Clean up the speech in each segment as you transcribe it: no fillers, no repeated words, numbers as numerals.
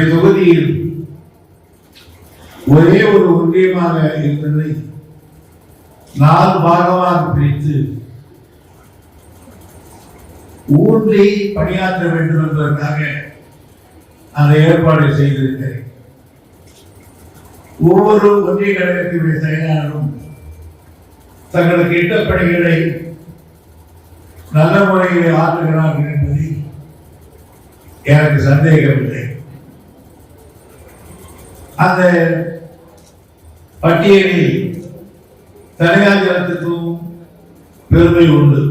தொகுதியில் ஒரே ஒரு ஒன்றியமாக இருந்ததை 4 பாகமாக பிரித்து ஊன்றி பணியாற்ற வேண்டும் என்பதற்காக அந்த ஏற்பாடு செய்திருக்கிறேன். ஒவ்வொரு ஒன்றிய கழகத்தினுடைய செயலாளரும் தங்களுக்கு இட்ட பணிகளை நல்ல முறையில் ஆற்றுகிறார்கள் என்பதில் எனக்கு சந்தேகமில்லை. அந்த பட்டியலில் தனியார் ஜனத்துக்கும் பெருமை உண்டு.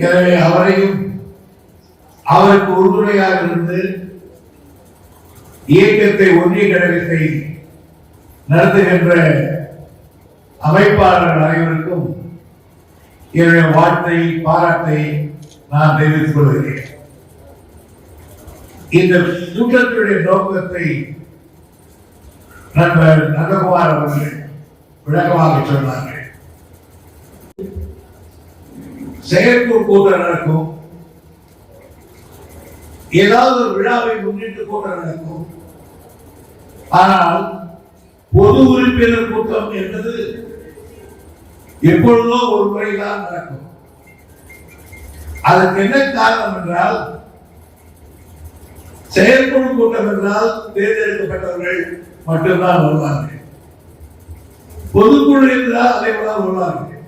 எனவே அவரையும் அவருக்கு உறுதுணையாக இருந்து இயக்கத்தை ஒன்றிய கழகத்தை நடத்துகின்ற அமைப்பாளர்கள் அனைவருக்கும் என்னுடைய வாழ்த்தை பாராட்டை நான் தெரிவித்துக் கொள்கிறேன். இந்த கூட்டத்தினுடைய நோக்கத்தை நண்பர் நந்தகுமார் அவர்கள் விளக்கமாக சொன்னார்கள். செயற்குழு கூட்டம் நடக்கும், ஏதாவது ஒரு விழாவை முன்னிட்டு கூட்டம் நடக்கும். ஆனால் பொது உறுப்பினர் கூட்டம் என்பது எப்பொழுதோ ஒரு முறைதான் நடக்கும். அதற்கு என்ன காரணம் என்றால், செயற்குழு கூட்டம் என்றால் தேர்ந்தெடுக்கப்பட்டவர்கள் மட்டும்தான் வருவார்கள். பொதுக்குழு என்றால் அதைவிட வருவார்கள்.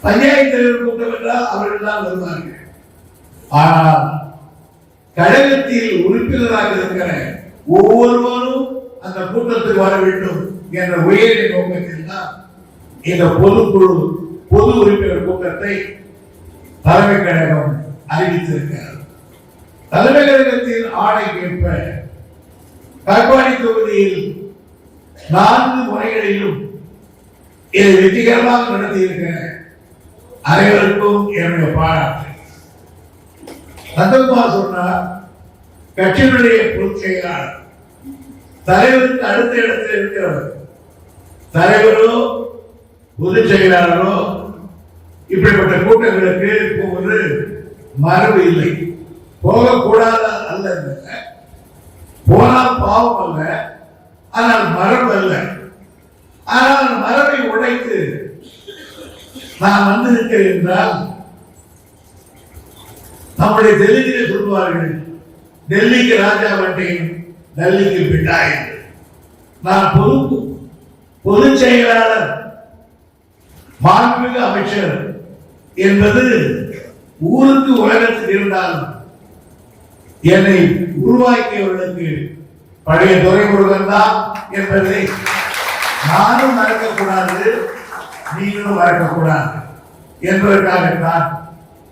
பஞ்சாயத்து தலைவர் கூட்டம் என்றால் அவர்கள் தான் வருவார்கள். ஆனால் கழகத்தில் உறுப்பினராக இருக்கிற ஒவ்வொருவரும் அந்த கூட்டத்துக்கு வர வேண்டும் என்ற உயரிய நோக்கத்தில் தான் இந்த பொதுக்குழு பொது உறுப்பினர் கூட்டத்தை தலைமை கழகம் அறிவித்திருக்கிறார். தலைமை கழகத்தின் ஆணைக்கேற்ப கட்பாடி தொகுதியில் 4 முறைகளிலும் இதை வெற்றிகரமாக நடத்தியிருக்கிற அனைவருக்கும் என்னுடைய பாராட்டு. நந்தகுமார் சொன்னார், கட்சியினுடைய பொதுச் செயலாளர் தலைவருக்கு அடுத்த இடத்தில் இருக்கிறவர், தலைவரோ பொதுச் செயலாளரோ இப்படிப்பட்ட கூட்டங்களுக்கு போவது மரபு இல்லை. போகக்கூடாத அல்ல, போனால் பாவம் அல்ல, ஆனால் மரபு அல்ல. ஆனால் மரபை உடைத்து நான் வந்திருக்கிறேன் என்றால், நம்முடைய டெல்லியிலே சொல்வார்கள், டெல்லிக்கு ராஜா வந்தேன், டெல்லிக்கு பிட்டாய். நான் பொதுச் செயலாளர், மாண்புமிகு அமைச்சர் என்பது ஊருக்கு உலகத்தில் இருந்தாலும் என்னை உருவாக்கியவர்களுக்கு பழைய துரைமுருகன் தான் என்பதை நானும் மறக்கக்கூடாது, நீங்களும் மறக்கக்கூடாது என்பதற்காகத்தான்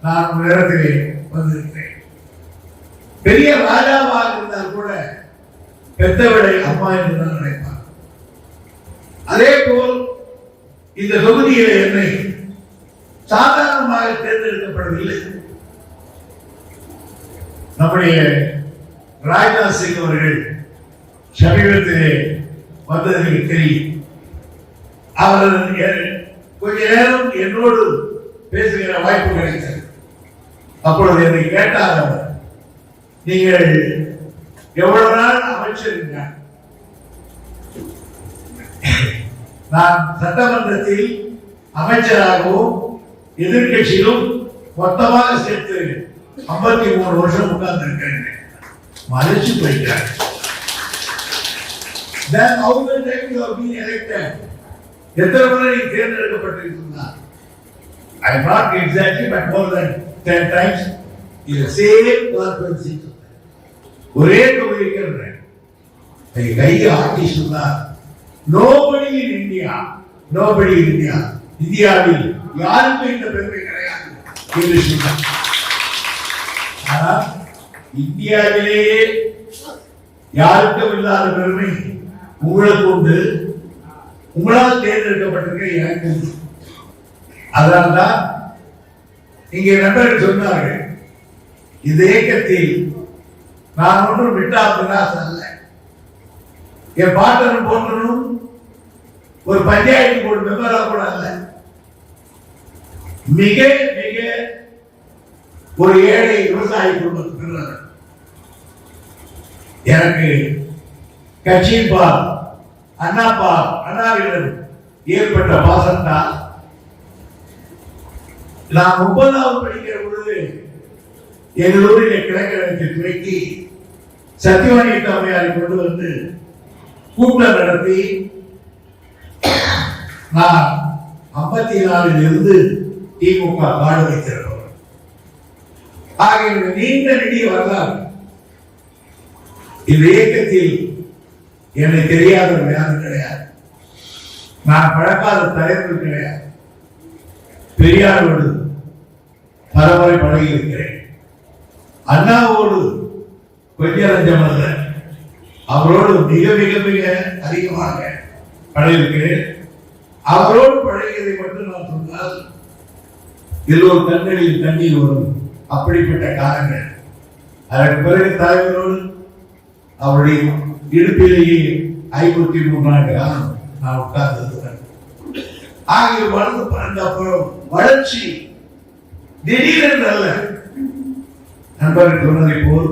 நான் ஒரு இடத்திலே வந்திருக்கிறேன். பெரிய ராஜாவாக இருந்தால் கூட பெத்தவளை அம்மா என்று தான் நினைப்பார். அதே போல் இந்த தொகுதியில் என்னை சாதாரணமாக தேர்ந்தெடுக்கப்படவில்லை. நம்முடைய ராஜ்நாத் சிங் அவர்கள் சமீபத்திலே வந்ததற்கு தெரியும். அவர் கொஞ்ச நேரம் என்னோடு பேசுகிற வாய்ப்பு கிடைத்தது. அப்பொழுது என்னை கேட்டார், அவர், நீங்கள் எவ்வளவு நாள் அமைச்சருங்க? நான் சட்டமன்றத்தில் அமைச்சராகவும் எதிர்கட்சியிலும் மொத்தமாக சேர்த்து 53 வருஷம் உட்கார்ந்து இருக்கேன். மறைச்சு போயிட்டார். Then how many times you have been elected? எத்தனை முறை நீ தேர்ந்தெடுக்கப்பட்டிருக்கிறார்? I am not exactly, but more than 10 times in the same constituency. ஒரே தொகுதிக்கு கையை ஆட்டி சொன்னார், nobody in India, இந்தியாவில் யாருக்கும் இந்த பெருமை கிடையாது என்று சொன்னார். ஆனால் இந்தியாவிலேயே யாருக்கும் இல்லாத பெருமை உங்களுக்கு உண்டு, உங்களால் தேர்ந்தெடுக்கப்பட்டிருக்க எனக்கு. அதனால்தான் இங்கே நண்பர்கள் சொன்னார்கள், இந்த இயக்கத்தில் நான் ஒன்றும் விட்டாபிராஸ் அல்ல. என் பாட்டனும் போன்றனும் ஒரு பஞ்சாயத்து போர்டு மெம்பரா கூட அல்ல. மிக மிக ஒரு ஏழை விவசாய குடும்பத்தில் எனக்கு கட்சியின் பால் அண்ணாவிடம் ஏற்பட்ட பாசம்தான். நான் 9வது படிக்கிற பொழுது எங்களூரில் கிழக்கிழக்கு துறைக்கு சத்தியவாணி அம்மையாரை கொண்டு வந்து கூட்டம் நடத்தி நான் 54 இருந்து திமுக காடு வைத்திருக்கிறோம். ஆகிய நீண்ட நெடிய வரலாறு. இந்த இயக்கத்தில் என்னை தெரியாத யாரும் கிடையாது. நான் பழக்காத தலைவர்கள் கிடையாது. பெரியாரோடு பரவரை பழகி இருக்கிறேன். அண்ணாவோடு கொஞ்சம் நஞ்சம் அல்ல, அவரோடு மிக மிக மிக அதிகமாக பழகிருக்கிறேன். அவரோடு பழகியதை மட்டும் நான் சொன்னால் எல்லோரு கண்களில் தண்ணீர் வரும். அப்படிப்பட்ட காலங்கள். அதற்கு பிறகு தலைவரோடு அவருடைய இடுப்பிலேயே 53 ஆண்டு காலம் நான் உட்கார்ந்திருக்கிறேன். ஆகிய வளர்ந்து பிறந்த அப்புறம் வளர்ச்சி திடீரென்று அல்ல. நண்பர்கள் சொன்னதை போல்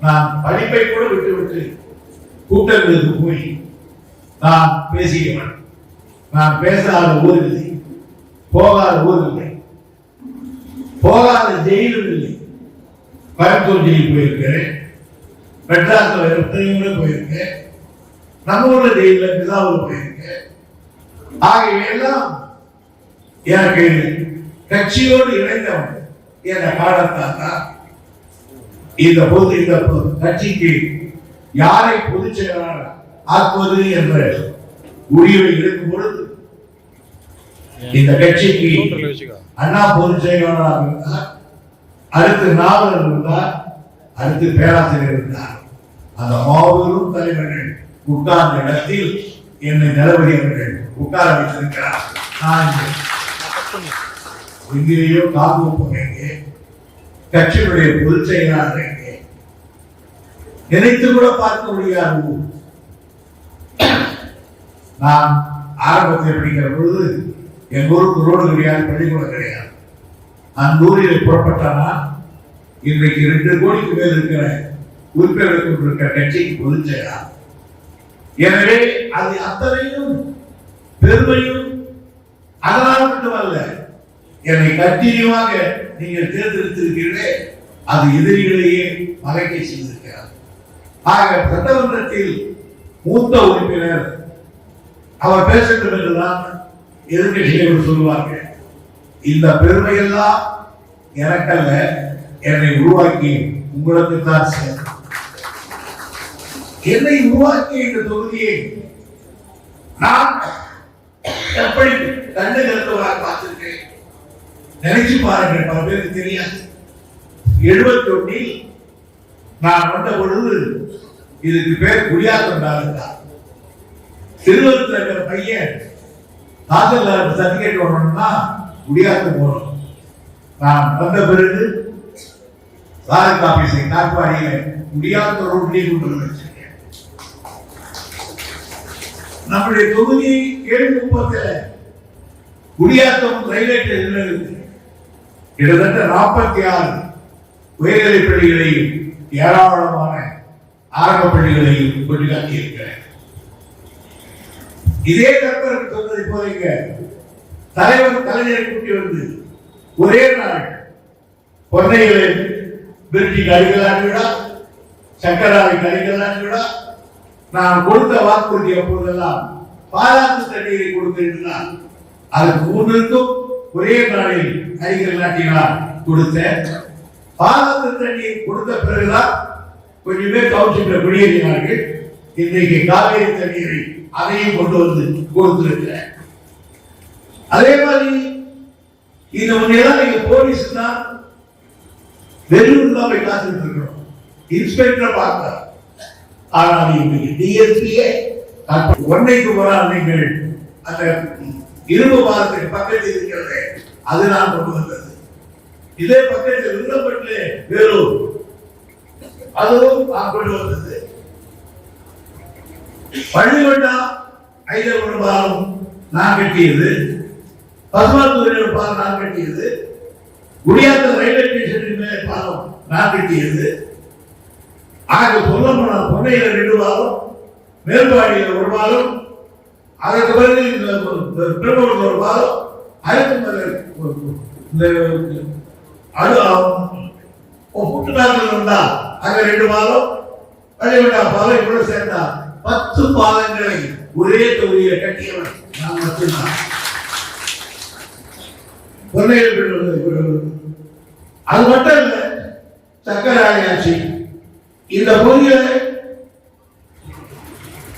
நான் படிப்பை கூட விட்டுவிட்டு கூட்டங்களுக்கு போய் நான் பேசியவன். நான் பேசாத ஊர் இல்லை, போகாத ஊர் இல்லை, போகாத ஜெயிலும் இல்லை. கோயம்புத்தூர் ஜெயில் போயிருக்கிறேன், மெட்ராஸ்ல எத்தனையோ போயிருக்கேன், நம்ம ஊர்ல ஜெயில பிதாவில் போயிருக்கேன். ஆகியவையெல்லாம் எனக்கு கட்சியோடு இணைந்தவன் என்ற காரணத்தால் இந்த கட்சிக்கு யாரை பொதுச் செயலாளர் ஆக்குவது என்ற முடிவை எடுக்கும் பொழுது இந்த கட்சிக்கு அண்ணா பொதுச் செயலாளராக இருந்தார், அடுத்து நாவலர் இருந்தார், அடுத்து பேராசிரியர் இருந்தார். அந்த மாபெரும் தலைவர்கள் உட்கார்ந்த இடத்தில் என்னை தளபதி அவர்கள் உட்கார வைத்திருக்கிறார். நான் எங்கேயோ காப்போம், எங்கே கட்சியினுடைய பொதுச் செயலாளர் எங்கே நினைத்து கூட பார்க்க முடியாது. நான் ஆரம்பத்தில் படிக்கிற பொழுது எங்க ஊருக்கு ரோடு கிடையாது, பள்ளிக்கூடம் கிடையாது. அந்த ஊரில் புறப்பட்டானா இன்றைக்கு 2 கோடிக்கு மேல் இருக்கிற உறுப்பினர்கள் கொண்டிருக்கிற கட்சிக்கு பொதுச் செயலாளர். எனவே அது அத்தனையும் பெருமையும் அதனால் மட்டுமல்ல, என்னை கண்டினியூவாக நீங்கள் தேர்ந்தெடுத்திருக்கிறீர்களே அது எதிரிகளையே மறைக்க செய்திருக்கிறார். ஆக சட்டமன்றத்தில் மூத்த உறுப்பினர் அவர் பேசட்டும் என்றுதான் எதிர்கட்சிகள் சொல்லுவார்கள். இந்த பெருமையெல்லாம் எனக்கல்ல, என்னை உருவாக்கி உங்களுக்கு தான் சேரும். என்னை உருவாக்கிய இந்த தொகுதியை நான் எப்படி கண்டு கருத்துவராக பார்த்திருக்கிறேன். நினைச்சு பாருங்கள், பல பேருக்கு தெரியாது. 71 நான் வந்த பொழுது இதுக்கு பேர் குடியாத்தம். திருவள்ளூர் இருக்கிற பையன் தாசில்தார் சர்டிபிகேட் வரணும்னா குடியாத்தம் போகணும். நான் வந்த பிறகு தாலுகா ஆபீஸை காட்பாடியில குடியாத்தம் ரோட்லயே கொண்டு வச்சிருக்கேன். நம்முடைய தொகுதி 730 குடியாத்தம் ரயில்வே ஸ்டேஷன்ல இருக்கு. கிட்டத்தட்ட 46 உயர்நிலை பள்ளிகளையும் ஏராளமான ஆரம்ப பள்ளிகளையும் கொண்டு காட்டியிருக்கிறேன். இதே கற்பனை சொன்னதை போல தலைவர் கலைஞரை கூட்டி வந்து ஒரே நாள் பொன்னையில் பிரிட்டிஷ் அடிகளான் விழா, சக்கராவின் அடிகளான் விழா, நான் கொடுத்த வாக்குறுதி அப்போதெல்லாம் பாராட்டு தண்ணீரை கொடுத்திருந்தால் அதுக்கு 3க்கும் ஒரே நாளில் அடிகள் நாட்டினால் கொடுத்த பாராட்டு தண்ணீர் கொடுத்த பிறகுதான் கொஞ்சம் பேர் கவுன்சில குடியேறினார்கள். இன்றைக்கு காவேரி தண்ணீரை அதையும் கொண்டு வந்து கொடுத்திருக்கிறேன். அதே மாதிரி இந்த முன்னேதான் நீங்க போலீஸ் தான் வெள்ளூர் தான் போய் காத்துட்டு இருக்கிறோம், இன்ஸ்பெக்டர் பார்த்தார். ஆனால் இன்னைக்கு டிஎஸ்பியே ஒன்னைக்கு போறால் நீங்கள் அந்த இரும்பு பாலத்துக்கு பக்கத்தில் இருக்கிறது, அது நான் கொண்டு வந்தது. இதே பக்கத்தில் விருந்தப்பட்டு வேலூர், அதுவும் நான் கொண்டு வந்தது. பள்ளிவட்டா ஐதர் பாலம் நான் கட்டியது, பசுமாத்தூர் பாலம் நான் கட்டியது, குடியாத்தம் ரயில்வே ஸ்டேஷனின் மேலே பாலம் நான் கட்டியது. ஆக சொல்ல போனால் பொன்னையில 2 வாரம், மேல்பாடியில் 1 வாரம், அதற்கு பிறகு பெருமூர் 1 வாரம், அதுக்கு இந்த புட்டுநாட்டில் இருந்தா அங்க 2 வாரம், வழிவிட்டா பாலம் இவ்வளவு சேர்ந்தா 10 பாலங்களை ஒரே தொகுதியை கட்டியவன் நான் மட்டும்தான். அது மட்டும் இல்ல, சக்கராணி ஆட்சி இந்த பகுதியில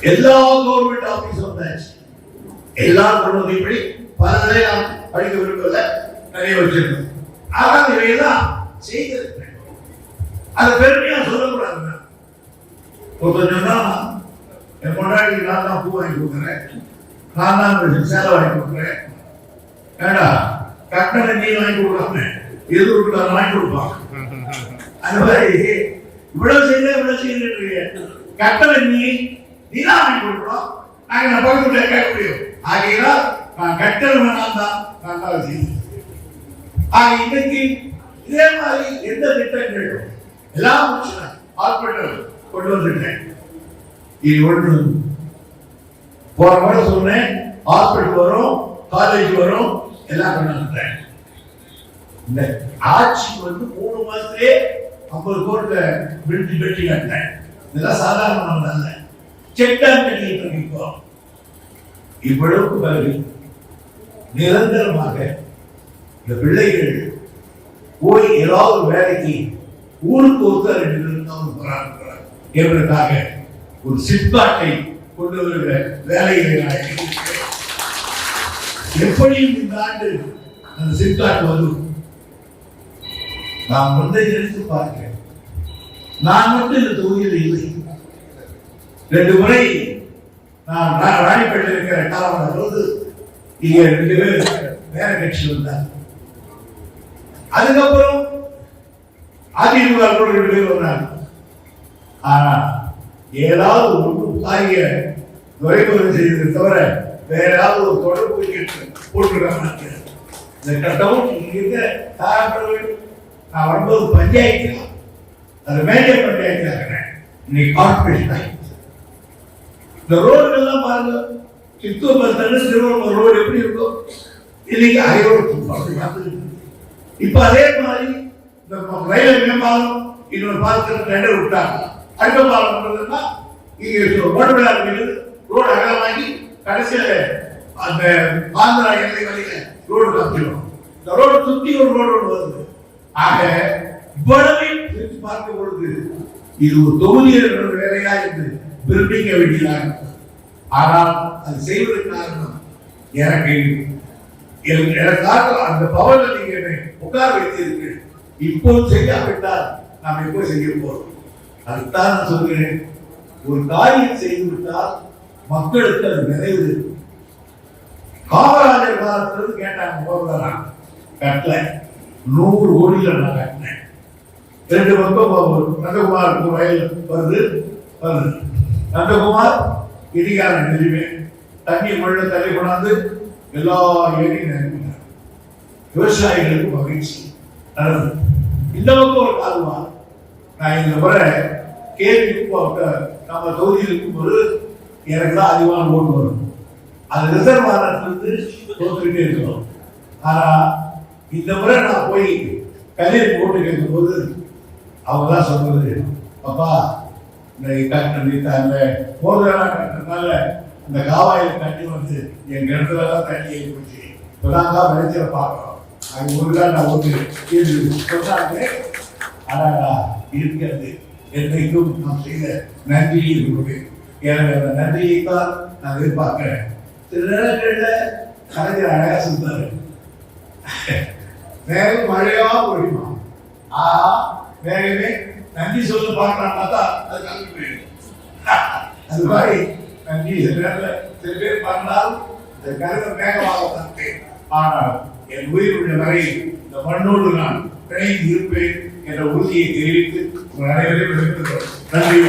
எல்லா கவர்மெண்ட் ஆபீஸ் வந்தாச்சு. எல்லா கொண்டு இப்படி பலரை நாம் படிக்க விரும்பல, நிறைய வச்சிருக்கோம். ஆனால் இவையெல்லாம் செய்திருக்கிறேன். அதை பெருமையா சொல்லக்கூடாது. ஒருத்தர் சொன்னா என் கொண்டாடி நான் தான் பூ வாங்கி கொடுக்குறேன், நான் தான் சேலை வாங்கி கொடுக்குறேன், ஏண்டா கட்டணை நீ வாங்கி கொடுக்காம எது கொடுக்கல வாங்கி கொடுப்பாங்க. அந்த மாதிரி இவ்வளவு செய்ய கட்டணை நீ தான் வாங்கி கொடுக்கணும், நாங்க பக்கத்துல கேட்க முடியும். ஆகையால் நான் கட்டணை வேணாம் தான் நான் தான் செய்யணும். இன்னைக்கு இதே மாதிரி எந்த திட்டங்கள் எல்லாம் ஹாஸ்பிட்டல் கொண்டு வந்துட்டேன். இது ஒன்று போற முறை சொன்னேன், ஹாஸ்பிட்டல் வரும், காலேஜ் வரும், எல்லாம் கொண்டு வந்துட்டேன். இந்த ஆட்சி 3 மாசத்திலே 50 கோடி வெட்டி கட்டினேன். இதெல்லாம் சாதாரண அல்ல, செக் டேம் கட்டிட்டு இருக்கோம். இவ்வளவுக்கு பிறகு நிரந்தரமாக இந்த பிள்ளைகள் போய் ஏதாவது வேலைக்கு ஊருக்கு ஒருத்தர் 2 பேரும் போறாங்க என்பதற்காக ஒரு சிப்காட்டை கொண்டு வருகிற வேலைகளை எப்படியும் இந்த ஆண்டு அந்த சிப்காட் வரும். நான் நினைத்து பார்க்கிறேன். நான் மட்டும் இந்த தொகுதியில் இல்லை. 2 முறை நான் ராணிப்பேட்டில் இருக்கிற காலமான போது இங்க 2 பேர் வேற கட்சி வந்தார். அதுக்கப்புறம் அதிமுக 2 பேர் வந்தாங்க. ஆனா ஏதாவது ஒன்று காரிய நுழைமுறை செய்ததை தவிர வேற ஏதாவது ஒரு தொடர்பு போட்டுருக்காங்க. இந்த கட்டம் இங்க தாராப்பட வேண்டும். நான் வரும்போது பஞ்சாயத்து, அது மேலே பஞ்சாயத்து இருக்கிறேன், இன்னைக்கு கார்பரேஷன் ஆகிடுச்சு. இந்த ரோடுகள்லாம் பாருங்க, சித்தூர் பஸ் திருவண்ணாமலை ரோடு எப்படி இருக்கும், இன்னைக்கு ஹைரோடு. இப்ப அதே மாதிரி இந்த ரயில்வே மேம்பாலம் இன்னொரு பாலத்தில் டெண்டர் விட்டாங்க. அடுத்த பாலம் பண்றதுன்னா இங்க ரோடு அகலமாகி கடைசியில அந்த ஆந்திரா எல்லை வழியில ரோடு காமிச்சிடும். இந்த ரோடு சுத்தி ஒரு ரோடு வருது. ஆக இவ்வளவு பார்க்கும் பொழுது இது ஒரு தொகுதியில் வேலையா என்று பிரிப்பிக்க வேண்டியதாக. ஆனால் அது செய்வதற்கு காரணம் எனக்கு அந்த பவர்ல நீங்க உட்கார வைத்தீர்கள். இப்போது செய்யாவிட்டால் நாம் எப்போ செய்ய போறோம்? அதுதான் நான் சொல்கிறேன். ஒரு காரியம் செய்து விட்டால் மக்களுக்கு அது நிறைவு. காமராஜர் காலத்திலிருந்து கேட்டாங்க, போதுதான் கட்டல 100 கோடியில நான் கட்டினேன். 2 பக்கம் நந்தகுமார் வயல் வருது. நந்தகுமார் இடிகாரன் நிறுவே தண்ணி மழை தள்ளி கொண்டாந்து எல்லா ஏரியும் நிரப்பினார். விவசாயிகளுக்கு மகிழ்ச்சி நடந்தது. இந்த பக்கம் ஒரு கால்வா. நான் இந்த முறை கேள்வி நம்ம தொகுதியில் இருக்கும்போது எனக்கு தான் அதிகமான ஓட்டு வரும். அது ரிசர்வ் ஆனத்திலிருந்து தோற்றுக்கிட்டே இருக்கணும். ஆனா இந்த முறை நான் போய் கல்லூரி ஓட்டு கேட்கும் போது அவங்க தான் சொல்றது, அப்பா அந்த போதெல்லாம் கட்டுறதுனால இந்த காவாயில் தண்ணி வந்து என் கிணத்துலதான் தண்ணி ஏறி போச்சு. இப்பதான் தான் விளைச்சல பார்க்கறோம். அது ஒரு நாள் நான் ஓட்டு சொன்னாங்க. ஆனா இருக்கிறது என்றைக்கும் நாம் செய்த நன்றி இருக்கிறது. எனவே அந்த நன்றியை தான் நான் எதிர்பார்க்கிறேன். சில நேரங்களில் கலைஞர் அழகா சொல்றாரு, வேகம் மழையா பொழியுமா, வேகமே நன்றி சொல்ல பார்க்கறான்னு பார்த்தா அது கலந்து போயிடும். அது மாதிரி நன்றி சில பேர் பண்ணால் இந்த கருத வேகமாக தந்தேன். ஆனால் என் உயிர் உள்ள வரை இந்த மண்ணோடு நான் பிணைந்து இருப்பேன் என்ற உறுதியை தெரிவித்து அனைவரையும் நன்றி.